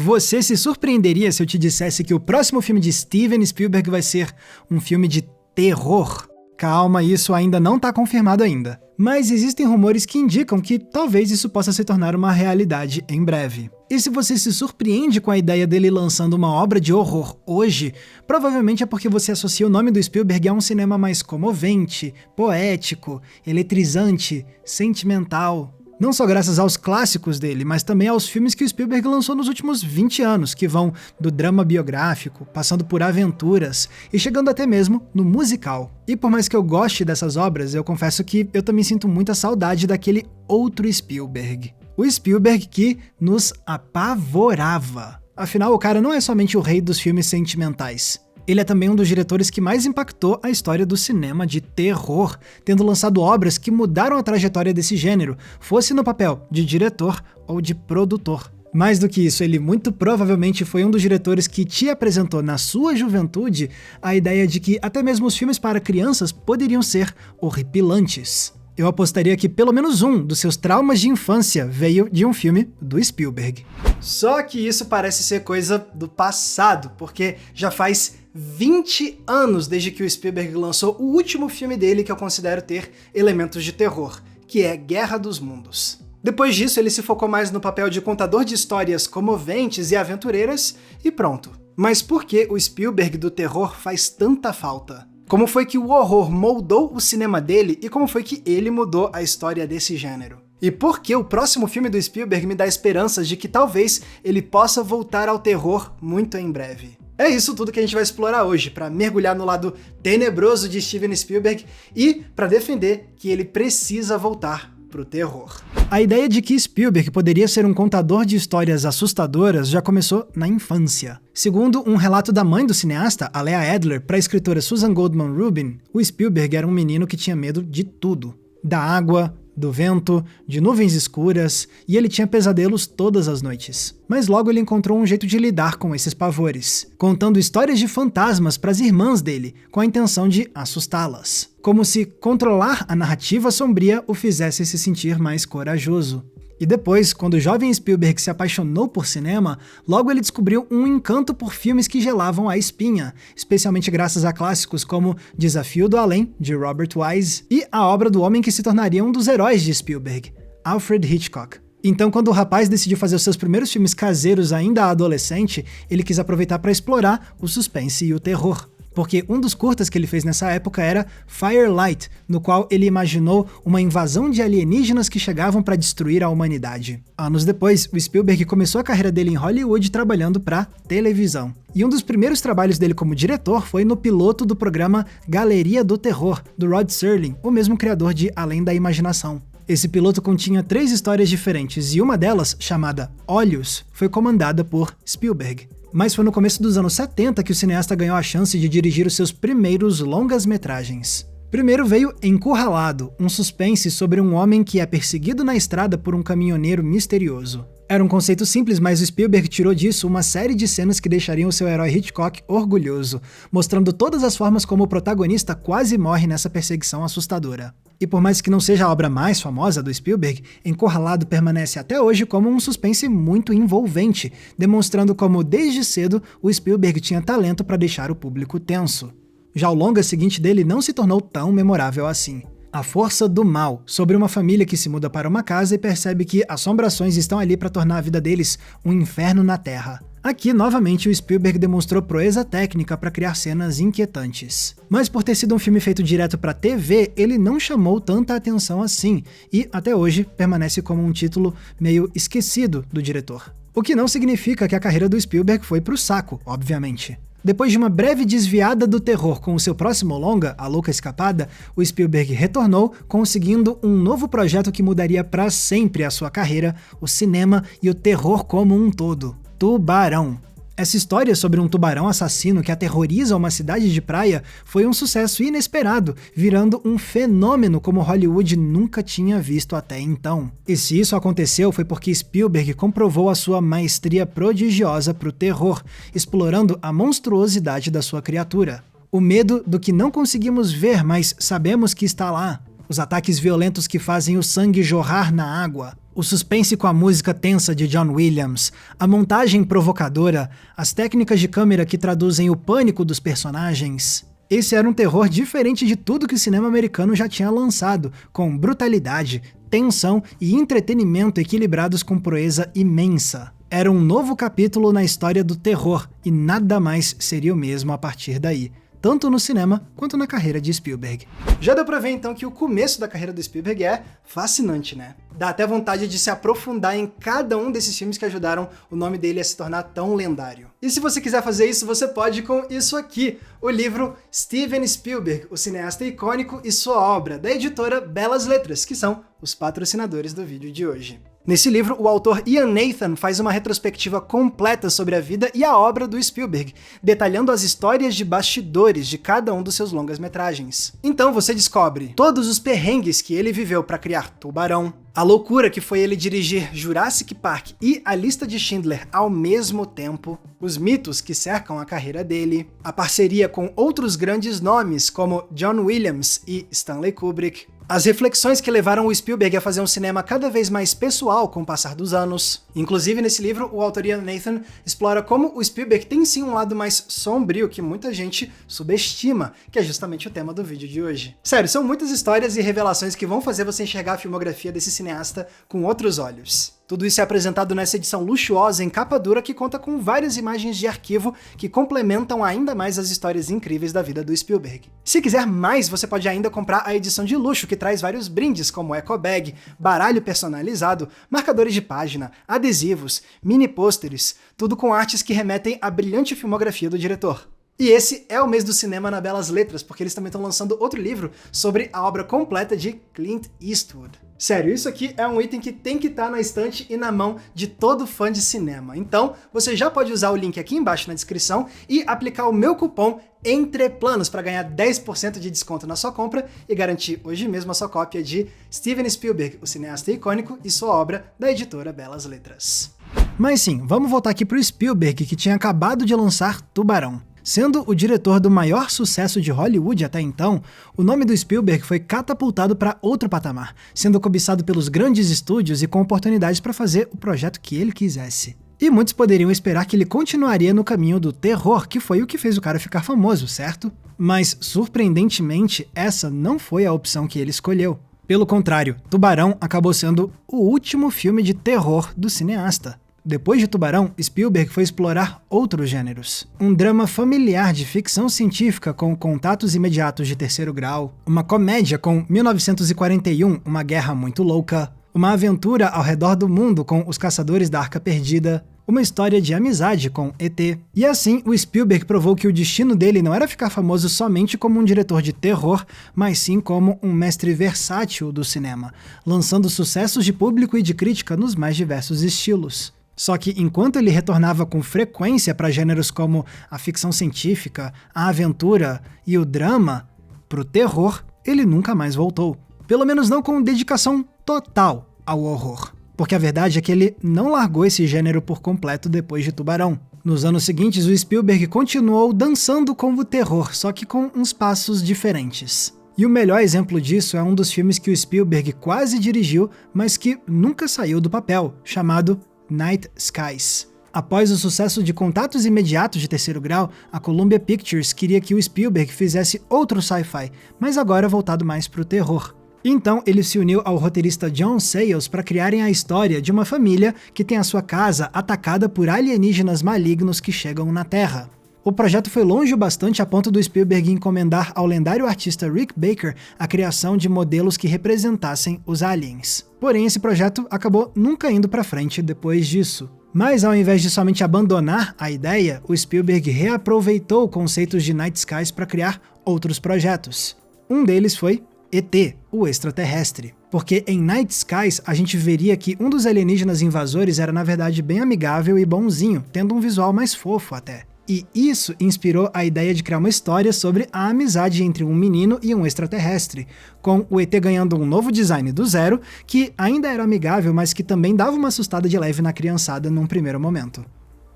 Você se surpreenderia se eu te dissesse que o próximo filme de Steven Spielberg vai ser um filme de terror? Calma, isso ainda não está confirmado ainda. Mas existem rumores que indicam que talvez isso possa se tornar uma realidade em breve. E se você se surpreende com a ideia dele lançando uma obra de horror hoje, provavelmente é porque você associa o nome do Spielberg a um cinema mais comovente, poético, eletrizante, sentimental. Não só graças aos clássicos dele, mas também aos filmes que o Spielberg lançou nos últimos 20 anos, que vão do drama biográfico, passando por aventuras e chegando até mesmo no musical. E por mais que eu goste dessas obras, eu confesso que eu também sinto muita saudade daquele outro Spielberg. O Spielberg que nos apavorava. Afinal, o cara não é somente o rei dos filmes sentimentais. Ele é também um dos diretores que mais impactou a história do cinema de terror, tendo lançado obras que mudaram a trajetória desse gênero, fosse no papel de diretor ou de produtor. Mais do que isso, ele muito provavelmente foi um dos diretores que te apresentou na sua juventude a ideia de que até mesmo os filmes para crianças poderiam ser horripilantes. Eu apostaria que pelo menos um dos seus traumas de infância veio de um filme do Spielberg. Só que isso parece ser coisa do passado, porque já faz 20 anos desde que o Spielberg lançou o último filme dele que eu considero ter elementos de terror, que é Guerra dos Mundos. Depois disso, ele se focou mais no papel de contador de histórias comoventes e aventureiras e pronto. Mas por que o Spielberg do terror faz tanta falta? Como foi que o horror moldou o cinema dele e como foi que ele mudou a história desse gênero? E por que o próximo filme do Spielberg me dá esperanças de que talvez ele possa voltar ao terror muito em breve? É isso tudo que a gente vai explorar hoje, para mergulhar no lado tenebroso de Steven Spielberg e para defender que ele precisa voltar pro terror. A ideia de que Spielberg poderia ser um contador de histórias assustadoras já começou na infância. Segundo um relato da mãe do cineasta, a Leah Adler, para a escritora Susan Goldman Rubin, o Spielberg era um menino que tinha medo de tudo. Da água, do vento, de nuvens escuras, e ele tinha pesadelos todas as noites. Mas logo ele encontrou um jeito de lidar com esses pavores, contando histórias de fantasmas para as irmãs dele, com a intenção de assustá-las. Como se controlar a narrativa sombria o fizesse se sentir mais corajoso. E depois, quando o jovem Spielberg se apaixonou por cinema, logo ele descobriu um encanto por filmes que gelavam a espinha, especialmente graças a clássicos como Desafio do Além, de Robert Wise, e a obra do homem que se tornaria um dos heróis de Spielberg, Alfred Hitchcock. Então, quando o rapaz decidiu fazer os seus primeiros filmes caseiros ainda adolescente, ele quis aproveitar para explorar o suspense e o terror. Porque um dos curtas que ele fez nessa época era Firelight, no qual ele imaginou uma invasão de alienígenas que chegavam para destruir a humanidade. Anos depois, o Spielberg começou a carreira dele em Hollywood trabalhando para televisão. E um dos primeiros trabalhos dele como diretor foi no piloto do programa Galeria do Terror, do Rod Serling, o mesmo criador de Além da Imaginação. Esse piloto continha 3 histórias diferentes e uma delas, chamada Olhos, foi comandada por Spielberg. Mas foi no começo dos anos 70 que o cineasta ganhou a chance de dirigir os seus primeiros longas-metragens. Primeiro veio Encurralado, um suspense sobre um homem que é perseguido na estrada por um caminhoneiro misterioso. Era um conceito simples, mas o Spielberg tirou disso uma série de cenas que deixariam o seu herói Hitchcock orgulhoso, mostrando todas as formas como o protagonista quase morre nessa perseguição assustadora. E por mais que não seja a obra mais famosa do Spielberg, Encurralado permanece até hoje como um suspense muito envolvente, demonstrando como desde cedo o Spielberg tinha talento para deixar o público tenso. Já o longa seguinte dele não se tornou tão memorável assim. A Força do Mal, sobre uma família que se muda para uma casa e percebe que assombrações estão ali para tornar a vida deles um inferno na Terra. Aqui, novamente, o Spielberg demonstrou proeza técnica para criar cenas inquietantes. Mas por ter sido um filme feito direto para TV, ele não chamou tanta atenção assim, e até hoje permanece como um título meio esquecido do diretor. O que não significa que a carreira do Spielberg foi pro saco, obviamente. Depois de uma breve desviada do terror com o seu próximo longa, A Louca Escapada, o Spielberg retornou, conseguindo um novo projeto que mudaria para sempre a sua carreira, o cinema e o terror como um todo. Tubarão. Essa história sobre um tubarão assassino que aterroriza uma cidade de praia foi um sucesso inesperado, virando um fenômeno como Hollywood nunca tinha visto até então. E se isso aconteceu foi porque Spielberg comprovou a sua maestria prodigiosa pro terror, explorando a monstruosidade da sua criatura. O medo do que não conseguimos ver, mas sabemos que está lá. os ataques violentos que fazem o sangue jorrar na água, o suspense com a música tensa de John Williams, a montagem provocadora, as técnicas de câmera que traduzem o pânico dos personagens. Esse era um terror diferente de tudo que o cinema americano já tinha lançado, com brutalidade, tensão e entretenimento equilibrados com proeza imensa. Era um novo capítulo na história do terror, e nada mais seria o mesmo a partir daí, tanto no cinema quanto na carreira de Spielberg. Já deu pra ver então que o começo da carreira do Spielberg é fascinante, né? Dá até vontade de se aprofundar em cada um desses filmes que ajudaram o nome dele a se tornar tão lendário. E se você quiser fazer isso, você pode com isso aqui, o livro Steven Spielberg, o cineasta icônico e sua obra, da editora Belas Letras, que são os patrocinadores do vídeo de hoje. Nesse livro, o autor Ian Nathan faz uma retrospectiva completa sobre a vida e a obra do Spielberg, detalhando as histórias de bastidores de cada um dos seus longas-metragens. Então você descobre todos os perrengues que ele viveu para criar Tubarão, a loucura que foi ele dirigir Jurassic Park e A Lista de Schindler ao mesmo tempo, os mitos que cercam a carreira dele, a parceria com outros grandes nomes como John Williams e Stanley Kubrick, as reflexões que levaram o Spielberg a fazer um cinema cada vez mais pessoal com o passar dos anos. Inclusive, nesse livro, o autor Ian Nathan explora como o Spielberg tem sim um lado mais sombrio que muita gente subestima, que é justamente o tema do vídeo de hoje. Sério, são muitas histórias e revelações que vão fazer você enxergar a filmografia desse cineasta com outros olhos. Tudo isso é apresentado nessa edição luxuosa em capa dura que conta com várias imagens de arquivo que complementam ainda mais as histórias incríveis da vida do Spielberg. Se quiser mais, você pode ainda comprar a edição de luxo, que traz vários brindes como eco bag, baralho personalizado, marcadores de página, adesivos, mini pôsteres, tudo com artes que remetem à brilhante filmografia do diretor. E esse é o mês do cinema na Belas Letras, porque eles também estão lançando outro livro sobre a obra completa de Clint Eastwood. Sério, isso aqui é um item que tem que estar na estante e na mão de todo fã de cinema. Então, você já pode usar o link aqui embaixo na descrição e aplicar o meu cupom ENTREPLANOS para ganhar 10% de desconto na sua compra e garantir hoje mesmo a sua cópia de Steven Spielberg, o cineasta icônico, e sua obra da editora Belas Letras. Mas sim, vamos voltar aqui pro Spielberg, que tinha acabado de lançar Tubarão. Sendo o diretor do maior sucesso de Hollywood até então, o nome do Spielberg foi catapultado para outro patamar, sendo cobiçado pelos grandes estúdios e com oportunidades para fazer o projeto que ele quisesse. E muitos poderiam esperar que ele continuaria no caminho do terror, que foi o que fez o cara ficar famoso, certo? Mas, surpreendentemente, essa não foi a opção que ele escolheu. Pelo contrário, Tubarão acabou sendo o último filme de terror do cineasta. Depois de Tubarão, Spielberg foi explorar outros gêneros. Um drama familiar de ficção científica com contatos imediatos de terceiro grau, uma comédia com 1941, Uma Guerra Muito Louca, uma aventura ao redor do mundo com Os Caçadores da Arca Perdida, uma história de amizade com E.T. E assim, o Spielberg provou que o destino dele não era ficar famoso somente como um diretor de terror, mas sim como um mestre versátil do cinema, lançando sucessos de público e de crítica nos mais diversos estilos. Só que enquanto ele retornava com frequência para gêneros como a ficção científica, a aventura e o drama, pro terror, ele nunca mais voltou. Pelo menos não com dedicação total ao horror. Porque a verdade é que ele não largou esse gênero por completo depois de Tubarão. Nos anos seguintes, o Spielberg continuou dançando com o terror, só que com uns passos diferentes. E o melhor exemplo disso é um dos filmes que o Spielberg quase dirigiu, mas que nunca saiu do papel, chamado Night Skies. Após o sucesso de Contatos Imediatos de Terceiro Grau, a Columbia Pictures queria que o Spielberg fizesse outro sci-fi, mas agora voltado mais para o terror. Então ele se uniu ao roteirista John Sayles para criarem a história de uma família que tem a sua casa atacada por alienígenas malignos que chegam na Terra. O projeto foi longe o bastante a ponto do Spielberg encomendar ao lendário artista Rick Baker a criação de modelos que representassem os aliens. Porém, esse projeto acabou nunca indo para frente depois disso. Mas ao invés de somente abandonar a ideia, o Spielberg reaproveitou conceitos de Night Skies para criar outros projetos. Um deles foi E.T., o extraterrestre. Porque em Night Skies a gente veria que um dos alienígenas invasores era na verdade bem amigável e bonzinho, tendo um visual mais fofo até. E isso inspirou a ideia de criar uma história sobre a amizade entre um menino e um extraterrestre, com o ET ganhando um novo design do zero, que ainda era amigável, mas que também dava uma assustada de leve na criançada num primeiro momento.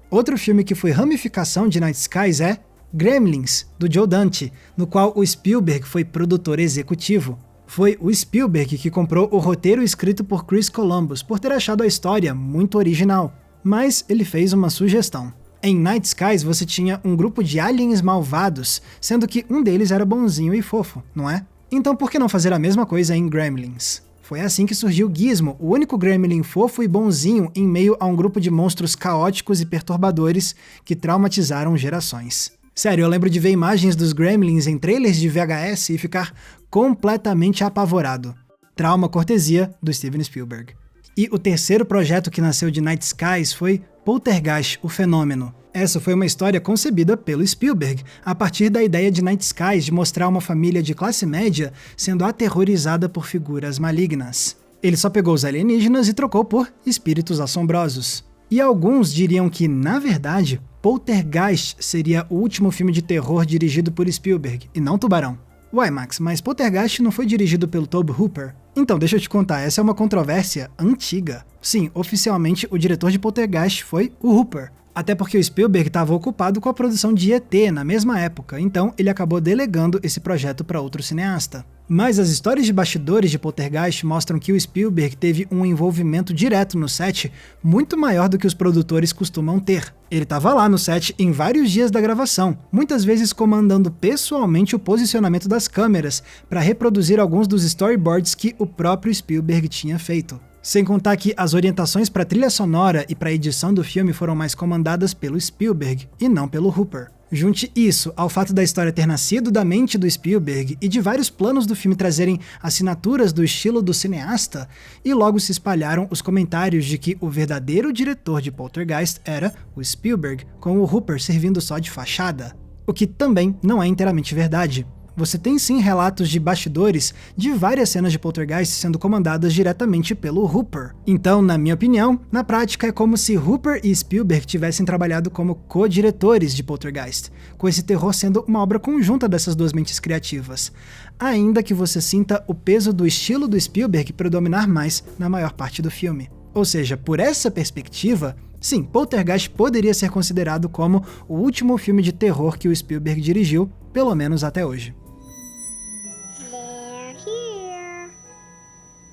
Outro filme que foi ramificação de Night Skies é Gremlins, do Joe Dante, no qual o Spielberg foi produtor executivo. Foi o Spielberg que comprou o roteiro escrito por Chris Columbus por ter achado a história muito original. Mas ele fez uma sugestão. Em Night Skies você tinha um grupo de aliens malvados, sendo que um deles era bonzinho e fofo, não é? Então por que não fazer a mesma coisa em Gremlins? Foi assim que surgiu Gizmo, o único gremlin fofo e bonzinho em meio a um grupo de monstros caóticos e perturbadores que traumatizaram gerações. Sério, eu lembro de ver imagens dos Gremlins em trailers de VHS e ficar completamente apavorado. Trauma cortesia do Steven Spielberg. E o terceiro projeto que nasceu de Night Skies foi Poltergeist, o Fenômeno. Essa foi uma história concebida pelo Spielberg, a partir da ideia de Night Skies de mostrar uma família de classe média sendo aterrorizada por figuras malignas. Ele só pegou os alienígenas e trocou por espíritos assombrosos. E alguns diriam que, na verdade, Poltergeist seria o último filme de terror dirigido por Spielberg, e não Tubarão. Uai, Max, mas Poltergeist não foi dirigido pelo Tobe Hooper? Então, deixa eu te contar, essa é uma controvérsia antiga. Sim, oficialmente o diretor de Poltergeist foi o Hooper. Até porque o Spielberg estava ocupado com a produção de E.T. na mesma época, então ele acabou delegando esse projeto para outro cineasta. Mas as histórias de bastidores de Poltergeist mostram que o Spielberg teve um envolvimento direto no set muito maior do que os produtores costumam ter. Ele estava lá no set em vários dias da gravação, muitas vezes comandando pessoalmente o posicionamento das câmeras para reproduzir alguns dos storyboards que o próprio Spielberg tinha feito. Sem contar que as orientações para a trilha sonora e para a edição do filme foram mais comandadas pelo Spielberg e não pelo Hooper. Junte isso ao fato da história ter nascido da mente do Spielberg e de vários planos do filme trazerem assinaturas do estilo do cineasta, e logo se espalharam os comentários de que o verdadeiro diretor de Poltergeist era o Spielberg, com o Hooper servindo só de fachada. O que também não é inteiramente verdade. Você tem sim relatos de bastidores de várias cenas de Poltergeist sendo comandadas diretamente pelo Hooper. Então, na minha opinião, na prática é como se Hooper e Spielberg tivessem trabalhado como co-diretores de Poltergeist, com esse terror sendo uma obra conjunta dessas duas mentes criativas, ainda que você sinta o peso do estilo do Spielberg predominar mais na maior parte do filme. Ou seja, por essa perspectiva, sim, Poltergeist poderia ser considerado como o último filme de terror que o Spielberg dirigiu, pelo menos até hoje.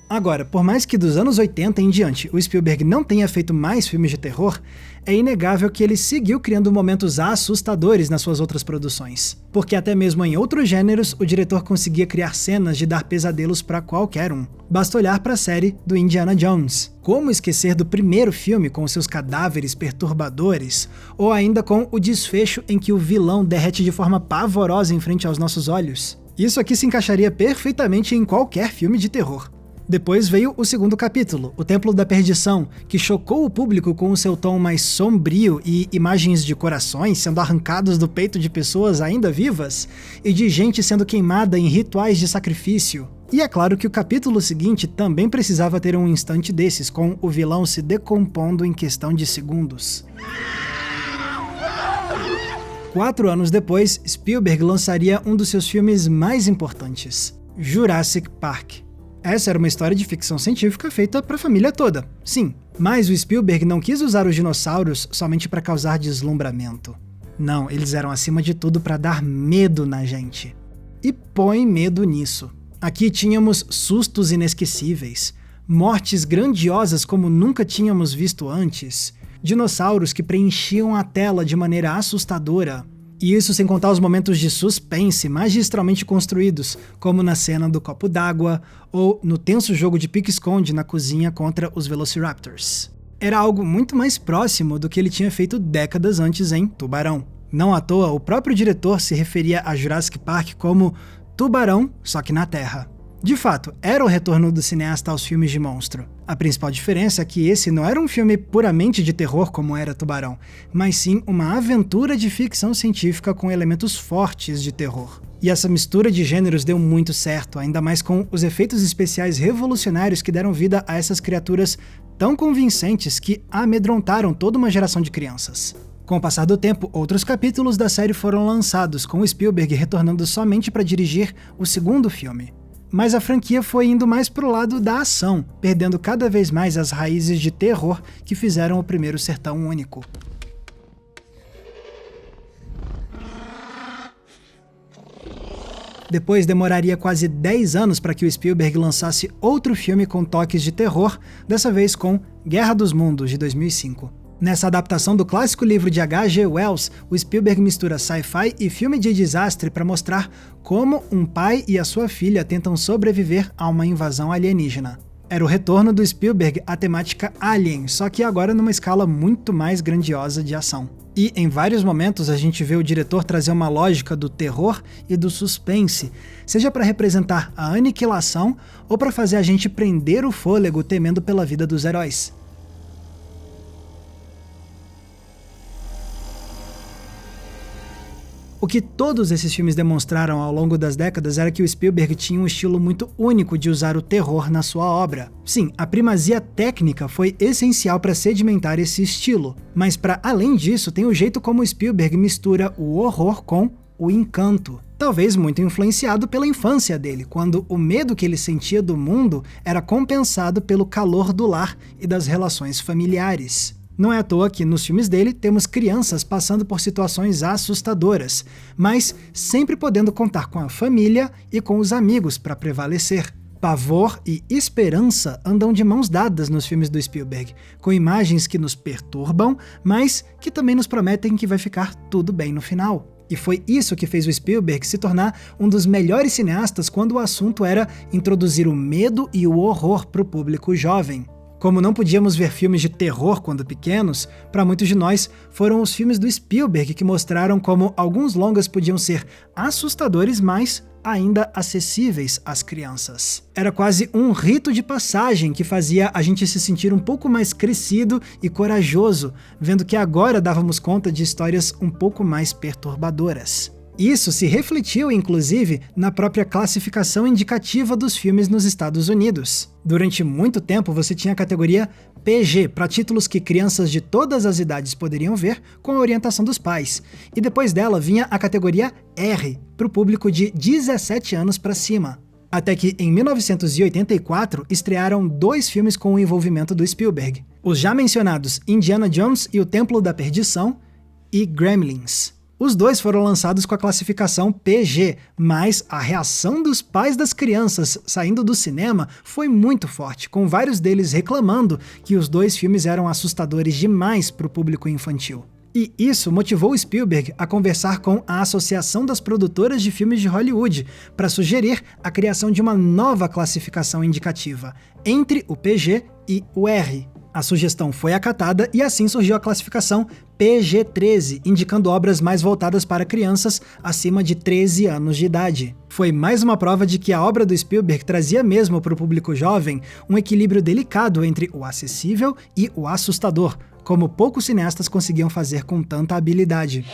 Agora, por mais que dos anos 80 em diante o Spielberg não tenha feito mais filmes de terror, é inegável que ele seguiu criando momentos assustadores nas suas outras produções. Porque até mesmo em outros gêneros, o diretor conseguia criar cenas de dar pesadelos para qualquer um. Basta olhar para a série do Indiana Jones. Como esquecer do primeiro filme com seus cadáveres perturbadores, ou ainda com o desfecho em que o vilão derrete de forma pavorosa em frente aos nossos olhos? Isso aqui se encaixaria perfeitamente em qualquer filme de terror. Depois veio o segundo capítulo, O Templo da Perdição, que chocou o público com o seu tom mais sombrio e imagens de corações sendo arrancados do peito de pessoas ainda vivas e de gente sendo queimada em rituais de sacrifício. E é claro que o capítulo seguinte também precisava ter um instante desses, com o vilão se decompondo em questão de segundos. 4 anos depois, Spielberg lançaria um dos seus filmes mais importantes, Jurassic Park. Essa era uma história de ficção científica feita para a família toda, sim, mas o Spielberg não quis usar os dinossauros somente para causar deslumbramento. Não, eles eram acima de tudo para dar medo na gente. E põe medo nisso. Aqui tínhamos sustos inesquecíveis, mortes grandiosas como nunca tínhamos visto antes, dinossauros que preenchiam a tela de maneira assustadora. E isso sem contar os momentos de suspense magistralmente construídos, como na cena do copo d'água, ou no tenso jogo de pique-esconde na cozinha contra os Velociraptors. Era algo muito mais próximo do que ele tinha feito décadas antes em Tubarão. Não à toa, o próprio diretor se referia a Jurassic Park como Tubarão, só que na Terra. De fato, era o retorno do cineasta aos filmes de monstro. A principal diferença é que esse não era um filme puramente de terror como era Tubarão, mas sim uma aventura de ficção científica com elementos fortes de terror. E essa mistura de gêneros deu muito certo, ainda mais com os efeitos especiais revolucionários que deram vida a essas criaturas tão convincentes que amedrontaram toda uma geração de crianças. Com o passar do tempo, outros capítulos da série foram lançados, com Spielberg retornando somente para dirigir o segundo filme. Mas a franquia foi indo mais pro lado da ação, perdendo cada vez mais as raízes de terror que fizeram o primeiro ser tão único. Depois demoraria quase 10 anos para que o Spielberg lançasse outro filme com toques de terror, dessa vez com Guerra dos Mundos, de 2005. Nessa adaptação do clássico livro de H.G. Wells, o Spielberg mistura sci-fi e filme de desastre para mostrar como um pai e a sua filha tentam sobreviver a uma invasão alienígena. Era o retorno do Spielberg à temática Alien, só que agora numa escala muito mais grandiosa de ação. E em vários momentos a gente vê o diretor trazer uma lógica do terror e do suspense, seja para representar a aniquilação ou para fazer a gente prender o fôlego temendo pela vida dos heróis. O que todos esses filmes demonstraram ao longo das décadas era que o Spielberg tinha um estilo muito único de usar o terror na sua obra. Sim, a primazia técnica foi essencial para sedimentar esse estilo, mas para além disso tem o jeito como o Spielberg mistura o horror com o encanto. Talvez muito influenciado pela infância dele, quando o medo que ele sentia do mundo era compensado pelo calor do lar e das relações familiares. Não é à toa que nos filmes dele temos crianças passando por situações assustadoras, mas sempre podendo contar com a família e com os amigos para prevalecer. Pavor e esperança andam de mãos dadas nos filmes do Spielberg, com imagens que nos perturbam, mas que também nos prometem que vai ficar tudo bem no final. E foi isso que fez o Spielberg se tornar um dos melhores cineastas quando o assunto era introduzir o medo e o horror para o público jovem. Como não podíamos ver filmes de terror quando pequenos, para muitos de nós foram os filmes do Spielberg que mostraram como alguns longas podiam ser assustadores, mas ainda acessíveis às crianças. Era quase um rito de passagem que fazia a gente se sentir um pouco mais crescido e corajoso, vendo que agora dávamos conta de histórias um pouco mais perturbadoras. Isso se refletiu, inclusive, na própria classificação indicativa dos filmes nos Estados Unidos. Durante muito tempo você tinha a categoria PG, para títulos que crianças de todas as idades poderiam ver com a orientação dos pais, e depois dela vinha a categoria R, para o público de 17 anos para cima. Até que, em 1984, estrearam 2 filmes com o envolvimento do Spielberg. Os já mencionados Indiana Jones e o Templo da Perdição e Gremlins. Os 2 foram lançados com a classificação PG, mas a reação dos pais das crianças saindo do cinema foi muito forte, com vários deles reclamando que os 2 filmes eram assustadores demais para o público infantil. E isso motivou Spielberg a conversar com a Associação das Produtoras de Filmes de Hollywood para sugerir a criação de uma nova classificação indicativa, entre o PG e o R. A sugestão foi acatada e assim surgiu a classificação PG-13, indicando obras mais voltadas para crianças acima de 13 anos de idade. Foi mais uma prova de que a obra do Spielberg trazia mesmo para o público jovem um equilíbrio delicado entre o acessível e o assustador, como poucos cineastas conseguiam fazer com tanta habilidade.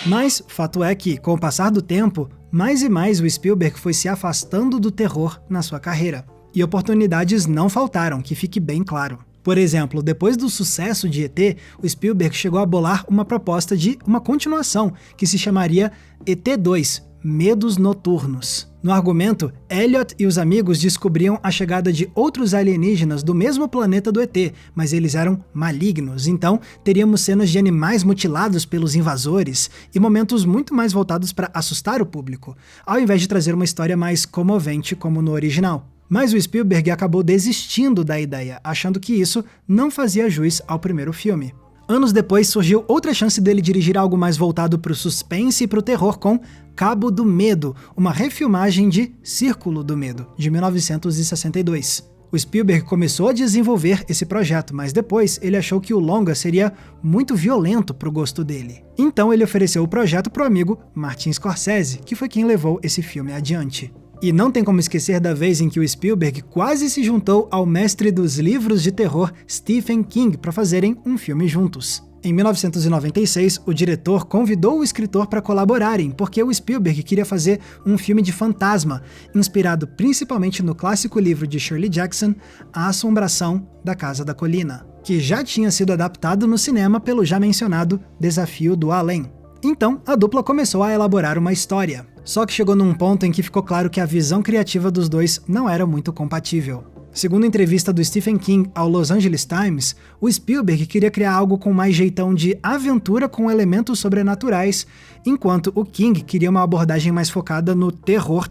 Mas fato é que, com o passar do tempo, mais e mais o Spielberg foi se afastando do terror na sua carreira. E oportunidades não faltaram, que fique bem claro. Por exemplo, depois do sucesso de ET, o Spielberg chegou a bolar uma proposta de uma continuação, que se chamaria ET 2, Medos Noturnos. No argumento, Elliot e os amigos descobriam a chegada de outros alienígenas do mesmo planeta do ET, mas eles eram malignos, então teríamos cenas de animais mutilados pelos invasores e momentos muito mais voltados para assustar o público, ao invés de trazer uma história mais comovente como no original. Mas o Spielberg acabou desistindo da ideia, achando que isso não fazia jus ao primeiro filme. Anos depois surgiu outra chance dele dirigir algo mais voltado para o suspense e para o terror com Cabo do Medo, uma refilmagem de Círculo do Medo, de 1962. O Spielberg começou a desenvolver esse projeto, mas depois ele achou que o longa seria muito violento para o gosto dele. Então ele ofereceu o projeto para o amigo Martin Scorsese, que foi quem levou esse filme adiante. E não tem como esquecer da vez em que o Spielberg quase se juntou ao mestre dos livros de terror Stephen King para fazerem um filme juntos. Em 1996, o diretor convidou o escritor para colaborarem, porque o Spielberg queria fazer um filme de fantasma, inspirado principalmente no clássico livro de Shirley Jackson, A Assombração da Casa da Colina, que já tinha sido adaptado no cinema pelo já mencionado Desafio do Além. Então, a dupla começou a elaborar uma história. Só que chegou num ponto em que ficou claro que a visão criativa dos dois não era muito compatível. Segundo entrevista do Stephen King ao Los Angeles Times, o Spielberg queria criar algo com mais jeitão de aventura com elementos sobrenaturais, enquanto o King queria uma abordagem mais focada no terror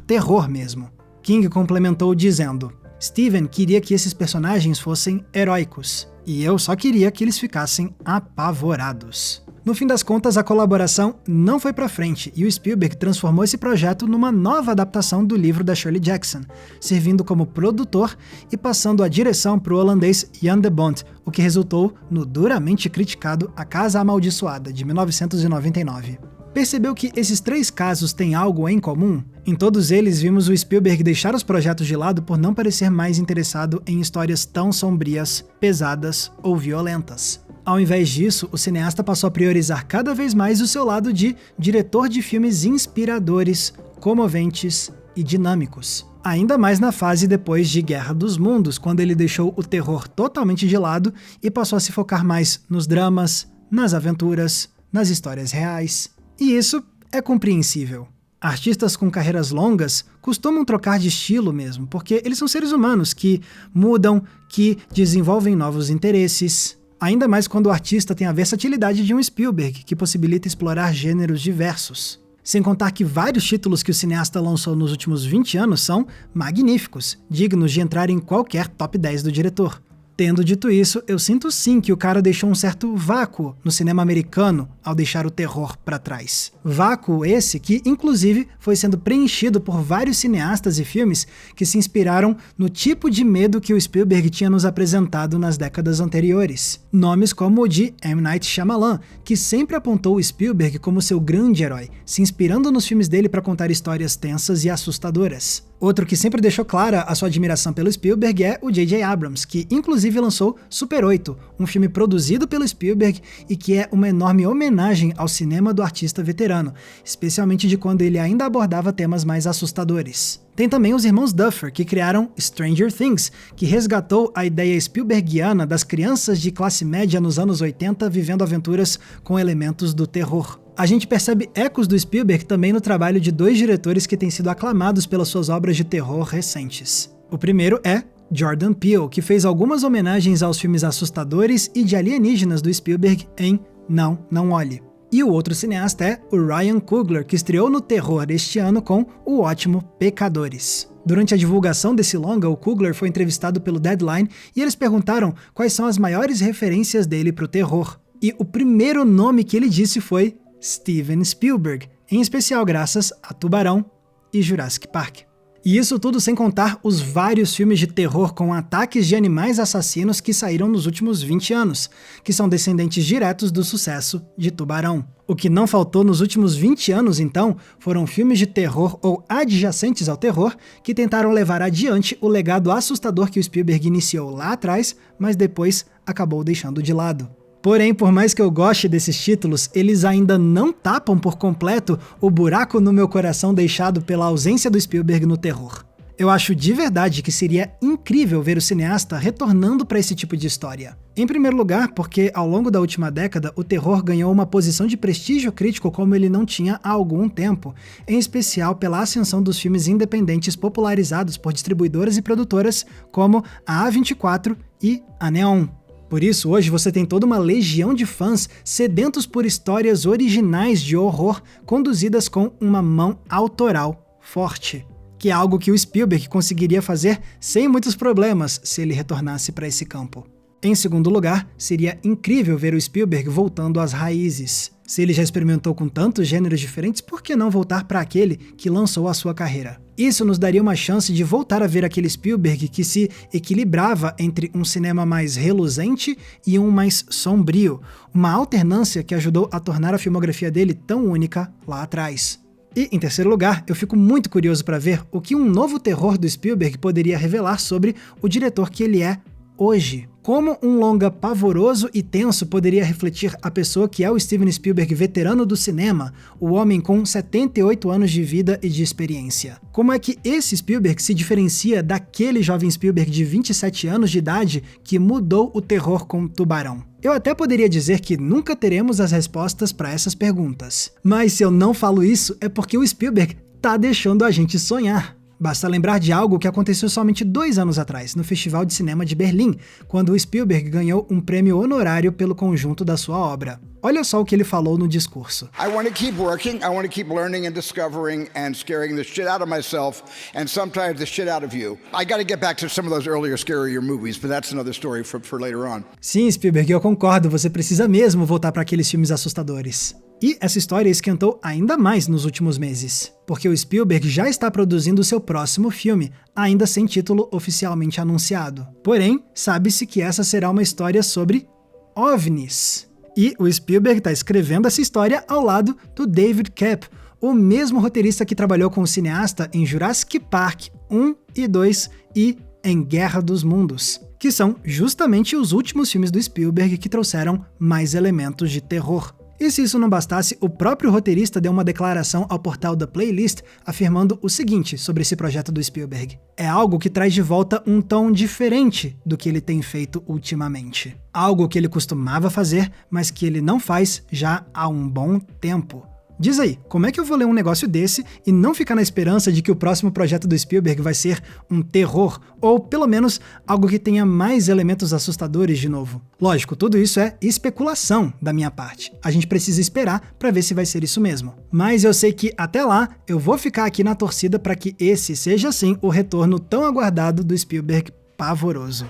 mesmo. King complementou dizendo: Steven queria que esses personagens fossem heróicos, e eu só queria que eles ficassem apavorados. No fim das contas, a colaboração não foi pra frente e o Spielberg transformou esse projeto numa nova adaptação do livro da Shirley Jackson, servindo como produtor e passando a direção pro holandês Jan de Bont, o que resultou no duramente criticado A Casa Amaldiçoada, de 1999. Percebeu que esses 3 casos têm algo em comum? Em todos eles, vimos o Spielberg deixar os projetos de lado por não parecer mais interessado em histórias tão sombrias, pesadas ou violentas. Ao invés disso, o cineasta passou a priorizar cada vez mais o seu lado de diretor de filmes inspiradores, comoventes e dinâmicos. Ainda mais na fase depois de Guerra dos Mundos, quando ele deixou o terror totalmente de lado e passou a se focar mais nos dramas, nas aventuras, nas histórias reais. E isso é compreensível. Artistas com carreiras longas costumam trocar de estilo mesmo, porque eles são seres humanos que mudam, que desenvolvem novos interesses. Ainda mais quando o artista tem a versatilidade de um Spielberg, que possibilita explorar gêneros diversos. Sem contar que vários títulos que o cineasta lançou nos últimos 20 anos são magníficos, dignos de entrar em qualquer top 10 do diretor. Tendo dito isso, eu sinto sim que o cara deixou um certo vácuo no cinema americano ao deixar o terror para trás. Vácuo esse que, inclusive, foi sendo preenchido por vários cineastas e filmes que se inspiraram no tipo de medo que o Spielberg tinha nos apresentado nas décadas anteriores. Nomes como o de M. Night Shyamalan, que sempre apontou o Spielberg como seu grande herói, se inspirando nos filmes dele para contar histórias tensas e assustadoras. Outro que sempre deixou clara a sua admiração pelo Spielberg é o J.J. Abrams, que inclusive lançou Super 8, um filme produzido pelo Spielberg e que é uma enorme homenagem ao cinema do artista veterano, especialmente de quando ele ainda abordava temas mais assustadores. Tem também os irmãos Duffer, que criaram Stranger Things, que resgatou a ideia Spielbergiana das crianças de classe média nos anos 80 vivendo aventuras com elementos do terror. A gente percebe ecos do Spielberg também no trabalho de 2 diretores que têm sido aclamados pelas suas obras de terror recentes. O primeiro é Jordan Peele, que fez algumas homenagens aos filmes assustadores e de alienígenas do Spielberg em Não, Não Olhe. E o outro cineasta é o Ryan Coogler, que estreou no terror este ano com o ótimo Pecadores. Durante a divulgação desse longa, o Coogler foi entrevistado pelo Deadline e eles perguntaram quais são as maiores referências dele para o terror. E o primeiro nome que ele disse foi Steven Spielberg, em especial graças a Tubarão e Jurassic Park. E isso tudo sem contar os vários filmes de terror com ataques de animais assassinos que saíram nos últimos 20 anos, que são descendentes diretos do sucesso de Tubarão. O que não faltou nos últimos 20 anos, então, foram filmes de terror ou adjacentes ao terror que tentaram levar adiante o legado assustador que o Spielberg iniciou lá atrás, mas depois acabou deixando de lado. Porém, por mais que eu goste desses títulos, eles ainda não tapam por completo o buraco no meu coração deixado pela ausência do Spielberg no terror. Eu acho de verdade que seria incrível ver o cineasta retornando para esse tipo de história. Em primeiro lugar, porque ao longo da última década, o terror ganhou uma posição de prestígio crítico como ele não tinha há algum tempo, em especial pela ascensão dos filmes independentes popularizados por distribuidoras e produtoras como a A24 e a Neon. Por isso, hoje você tem toda uma legião de fãs sedentos por histórias originais de horror conduzidas com uma mão autoral forte, que é algo que o Spielberg conseguiria fazer sem muitos problemas se ele retornasse para esse campo. Em segundo lugar, seria incrível ver o Spielberg voltando às raízes. Se ele já experimentou com tantos gêneros diferentes, por que não voltar para aquele que lançou a sua carreira? Isso nos daria uma chance de voltar a ver aquele Spielberg que se equilibrava entre um cinema mais reluzente e um mais sombrio, uma alternância que ajudou a tornar a filmografia dele tão única lá atrás. E, em terceiro lugar, eu fico muito curioso para ver o que um novo terror do Spielberg poderia revelar sobre o diretor que ele é hoje. Como um longa pavoroso e tenso poderia refletir a pessoa que é o Steven Spielberg veterano do cinema, o homem com 78 anos de vida e de experiência? Como é que esse Spielberg se diferencia daquele jovem Spielberg de 27 anos de idade que mudou o terror com Tubarão? Eu até poderia dizer que nunca teremos as respostas para essas perguntas. Mas se eu não falo isso, é porque o Spielberg tá deixando a gente sonhar. Basta lembrar de algo que aconteceu somente 2 anos atrás, no Festival de Cinema de Berlim, quando o Spielberg ganhou um prêmio honorário pelo conjunto da sua obra. Olha só o que ele falou no discurso. I want to keep working, I want to keep learning and discovering and scaring the shit out of myself and sometimes the shit out of you. I got to get back to some of those earlier scarier movies, but that's another story for later on. Sim, Spielberg, eu concordo, você precisa mesmo voltar para aqueles filmes assustadores. E essa história esquentou ainda mais nos últimos meses, porque o Spielberg já está produzindo seu próximo filme, ainda sem título oficialmente anunciado. Porém, sabe-se que essa será uma história sobre OVNIs. E o Spielberg está escrevendo essa história ao lado do David Koepp, o mesmo roteirista que trabalhou com o cineasta em Jurassic Park 1 e 2 e em Guerra dos Mundos, que são justamente os últimos filmes do Spielberg que trouxeram mais elementos de terror. E se isso não bastasse, o próprio roteirista deu uma declaração ao portal The Playlist afirmando o seguinte sobre esse projeto do Spielberg: é algo que traz de volta um tom diferente do que ele tem feito ultimamente. Algo que ele costumava fazer, mas que ele não faz já há um bom tempo. Diz aí, como é que eu vou ler um negócio desse e não ficar na esperança de que o próximo projeto do Spielberg vai ser um terror, ou pelo menos algo que tenha mais elementos assustadores de novo? Lógico, tudo isso é especulação da minha parte. A gente precisa esperar para ver se vai ser isso mesmo. Mas eu sei que até lá eu vou ficar aqui na torcida para que esse seja sim o retorno tão aguardado do Spielberg pavoroso.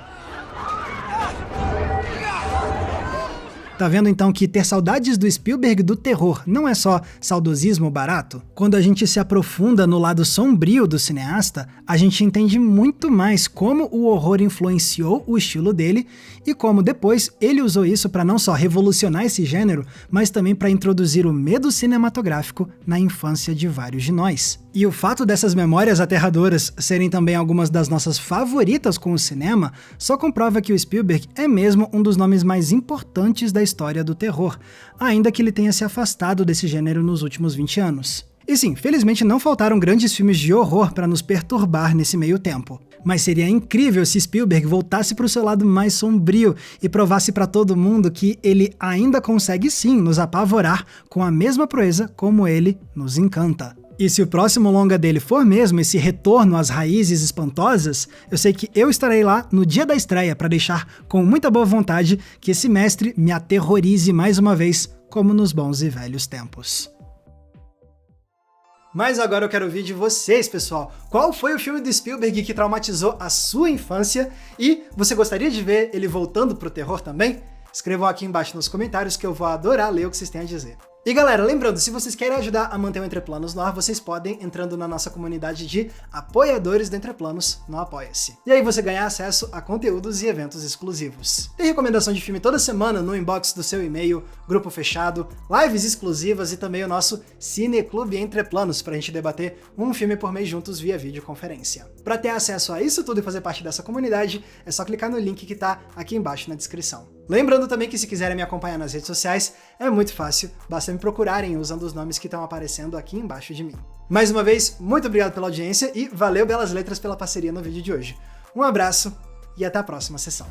Tá vendo então que ter saudades do Spielberg do terror não é só saudosismo barato? Quando a gente se aprofunda no lado sombrio do cineasta, a gente entende muito mais como o horror influenciou o estilo dele e como depois ele usou isso para não só revolucionar esse gênero, mas também para introduzir o medo cinematográfico na infância de vários de nós. E o fato dessas memórias aterradoras serem também algumas das nossas favoritas com o cinema só comprova que o Spielberg é mesmo um dos nomes mais importantes da história do terror, ainda que ele tenha se afastado desse gênero nos últimos 20 anos. E sim, felizmente não faltaram grandes filmes de horror para nos perturbar nesse meio tempo. Mas seria incrível se Spielberg voltasse para o seu lado mais sombrio e provasse para todo mundo que ele ainda consegue sim nos apavorar com a mesma proeza como ele nos encanta. E se o próximo longa dele for mesmo esse retorno às raízes espantosas, eu sei que eu estarei lá no dia da estreia para deixar com muita boa vontade que esse mestre me aterrorize mais uma vez, como nos bons e velhos tempos. Mas agora eu quero ouvir de vocês, pessoal. Qual foi o filme do Spielberg que traumatizou a sua infância? E você gostaria de ver ele voltando pro terror também? Escrevam aqui embaixo nos comentários que eu vou adorar ler o que vocês têm a dizer. E galera, lembrando, se vocês querem ajudar a manter o Entre Planos no ar, vocês podem entrando na nossa comunidade de apoiadores do Entre Planos no Apoia-se. E aí você ganha acesso a conteúdos e eventos exclusivos. Tem recomendação de filme toda semana no inbox do seu e-mail, grupo fechado, lives exclusivas e também o nosso Cineclube Entre Planos, pra gente debater um filme por mês juntos via videoconferência. Pra ter acesso a isso tudo e fazer parte dessa comunidade, é só clicar no link que tá aqui embaixo na descrição. Lembrando também que se quiserem me acompanhar nas redes sociais, é muito fácil, basta me procurarem usando os nomes que estão aparecendo aqui embaixo de mim. Mais uma vez, muito obrigado pela audiência e valeu Belas Letras pela parceria no vídeo de hoje. Um abraço e até a próxima sessão.